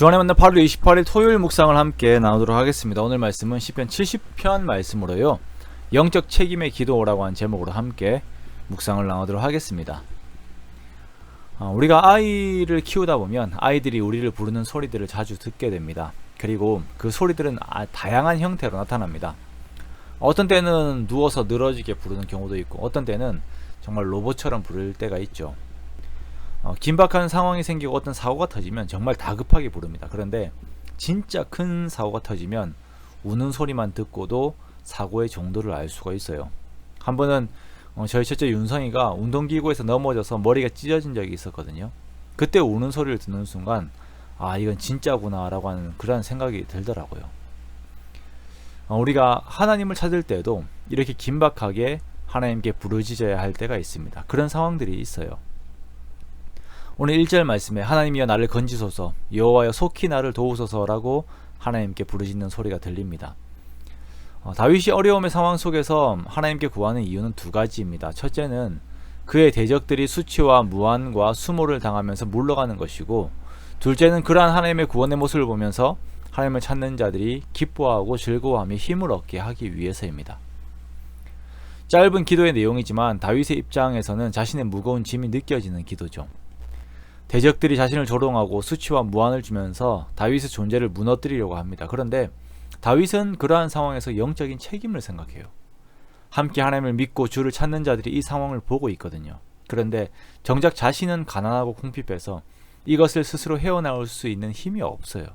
주안에 맞는 8월 28일 토요일 묵상을 함께 나누도록 하겠습니다. 오늘 말씀은 시편 70편 말씀으로요, 영적 책임의 기도라고 한 제목으로 함께 묵상을 나누도록 하겠습니다. 우리가 아이를 키우다 보면 아이들이 우리를 부르는 소리들을 자주 듣게 됩니다. 그리고 그 소리들은 다양한 형태로 나타납니다. 어떤 때는 누워서 늘어지게 부르는 경우도 있고, 어떤 때는 정말 로봇처럼 부를 때가 있죠. 긴박한 상황이 생기고 어떤 사고가 터지면 정말 다급하게 부릅니다. 그런데 진짜 큰 사고가 터지면 우는 소리만 듣고도 사고의 정도를 알 수가 있어요. 한 번은 저희 첫째 윤성이가 운동기구에서 넘어져서 머리가 찢어진 적이 있었거든요. 그때 우는 소리를 듣는 순간 이건 진짜구나 라고 하는 그런 생각이 들더라고요. 우리가 하나님을 찾을 때도 이렇게 긴박하게 하나님께 부르짖어야 할 때가 있습니다. 그런 상황들이 있어요. 오늘 1절 말씀에 하나님이여 나를 건지소서, 여호와여 속히 나를 도우소서라고 하나님께 부르짖는 소리가 들립니다. 다윗이 어려움의 상황 속에서 하나님께 구하는 이유는 두 가지입니다. 첫째는 그의 대적들이 수치와 무한과 수모를 당하면서 물러가는 것이고, 둘째는 그러한 하나님의 구원의 모습을 보면서 하나님을 찾는 자들이 기뻐하고 즐거워하며 힘을 얻게 하기 위해서입니다. 짧은 기도의 내용이지만 다윗의 입장에서는 자신의 무거운 짐이 느껴지는 기도죠. 대적들이 자신을 조롱하고 수치와 무한을 주면서 다윗의 존재를 무너뜨리려고 합니다. 그런데 다윗은 그러한 상황에서 영적인 책임을 생각해요. 함께 하나님을 믿고 주를 찾는 자들이 이 상황을 보고 있거든요. 그런데 정작 자신은 가난하고 궁핍해서 이것을 스스로 헤어나올 수 있는 힘이 없어요.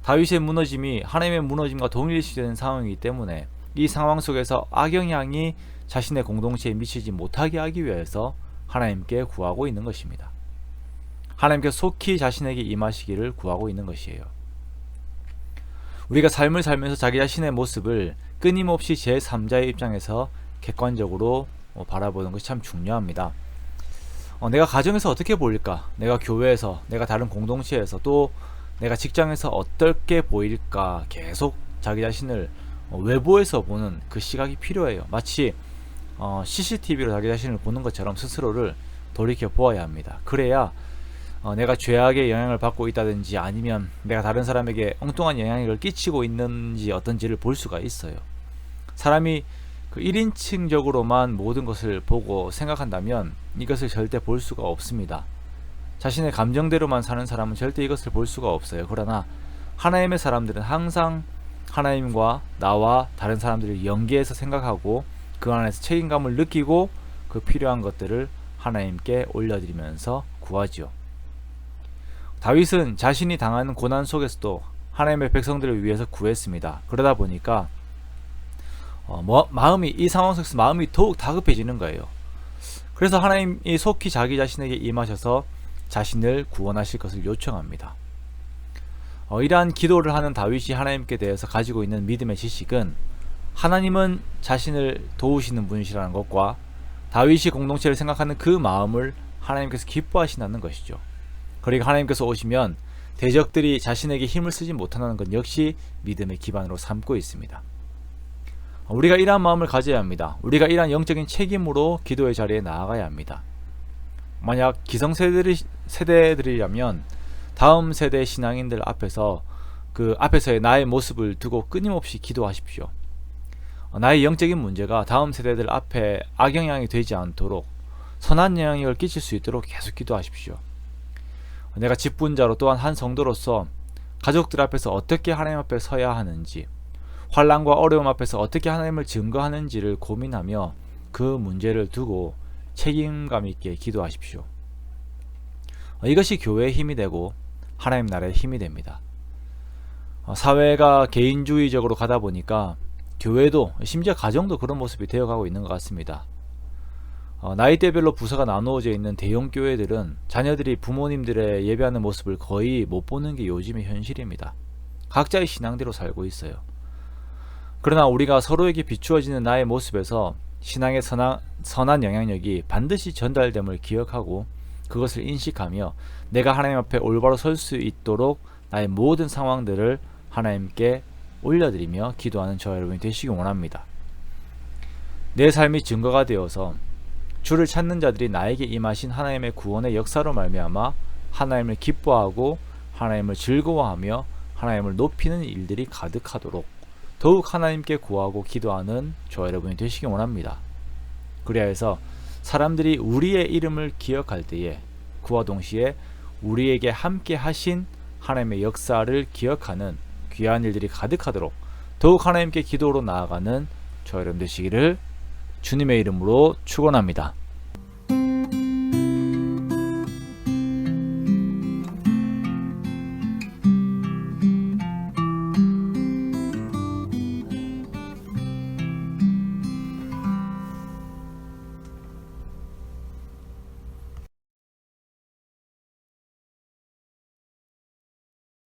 다윗의 무너짐이 하나님의 무너짐과 동일시되는 상황이기 때문에 이 상황 속에서 악영향이 자신의 공동체에 미치지 못하게 하기 위해서 하나님께 구하고 있는 것입니다. 하나님께서 속히 자신에게 임하시기를 구하고 있는 것이에요. 우리가 삶을 살면서 자기 자신의 모습을 끊임없이 제3자의 입장에서 객관적으로 바라보는 것이 참 중요합니다. 내가 가정에서 어떻게 보일까? 내가 교회에서, 내가 다른 공동체에서, 또 내가 직장에서 어떻게 보일까? 계속 자기 자신을 외부에서 보는 그 시각이 필요해요. 마치 CCTV로 자기 자신을 보는 것처럼 스스로를 돌이켜 보아야 합니다. 그래야 내가 죄악의 영향을 받고 있다든지 아니면 내가 다른 사람에게 엉뚱한 영향을 끼치고 있는지 어떤지를 볼 수가 있어요. 사람이 그 1인칭적으로만 모든 것을 보고 생각한다면 이것을 절대 볼 수가 없습니다. 자신의 감정대로만 사는 사람은 절대 이것을 볼 수가 없어요. 그러나 하나님의 사람들은 항상 하나님과 나와 다른 사람들을 연계해서 생각하고 그 안에서 책임감을 느끼고 그 필요한 것들을 하나님께 올려드리면서 구하죠. 다윗은 자신이 당하는 고난 속에서도 하나님의 백성들을 위해서 구했습니다. 그러다 보니까 이 상황 속에서 마음이 더욱 다급해지는 거예요. 그래서 하나님이 속히 자기 자신에게 임하셔서 자신을 구원하실 것을 요청합니다. 이러한 기도를 하는 다윗이 하나님께 대해서 가지고 있는 믿음의 지식은 하나님은 자신을 도우시는 분이시라는 것과 다윗이 공동체를 생각하는 그 마음을 하나님께서 기뻐하신다는 것이죠. 그리고 하나님께서 오시면 대적들이 자신에게 힘을 쓰지 못한다는 것 역시 믿음의 기반으로 삼고 있습니다. 우리가 이러한 마음을 가져야 합니다. 우리가 이러한 영적인 책임으로 기도의 자리에 나아가야 합니다. 만약 기성세대들이라면 다음 세대 신앙인들 앞에서 그 앞에서의 나의 모습을 두고 끊임없이 기도하십시오. 나의 영적인 문제가 다음 세대들 앞에 악영향이 되지 않도록 선한 영향을 끼칠 수 있도록 계속 기도하십시오. 내가 직분자로 또한 한 성도로서 가족들 앞에서 어떻게 하나님 앞에 서야 하는지, 환난과 어려움 앞에서 어떻게 하나님을 증거하는지를 고민하며 그 문제를 두고 책임감 있게 기도하십시오. 이것이 교회의 힘이 되고 하나님 나라의 힘이 됩니다. 사회가 개인주의적으로 가다 보니까 교회도, 심지어 가정도 그런 모습이 되어가고 있는 것 같습니다. 나이대별로 부서가 나누어져 있는 대형 교회들은 자녀들이 부모님들의 예배하는 모습을 거의 못 보는 게 요즘의 현실입니다. 각자의 신앙대로 살고 있어요. 그러나 우리가 서로에게 비추어지는 나의 모습에서 신앙의 선한 영향력이 반드시 전달됨을 기억하고 그것을 인식하며 내가 하나님 앞에 올바로 설 수 있도록 나의 모든 상황들을 하나님께 올려드리며 기도하는 저와 여러분이 되시기 원합니다. 내 삶이 증거가 되어서 주를 찾는 자들이 나에게 임하신 하나님의 구원의 역사로 말미암아 하나님을 기뻐하고 하나님을 즐거워하며 하나님을 높이는 일들이 가득하도록 더욱 하나님께 구하고 기도하는 저와 여러분이 되시기 원합니다. 그래야 해서 사람들이 우리의 이름을 기억할 때에 그와 동시에 우리에게 함께 하신 하나님의 역사를 기억하는 귀한 일들이 가득하도록 더욱 하나님께 기도로 나아가는 저와 여러분 되시기를 주님의 이름으로 축원합니다.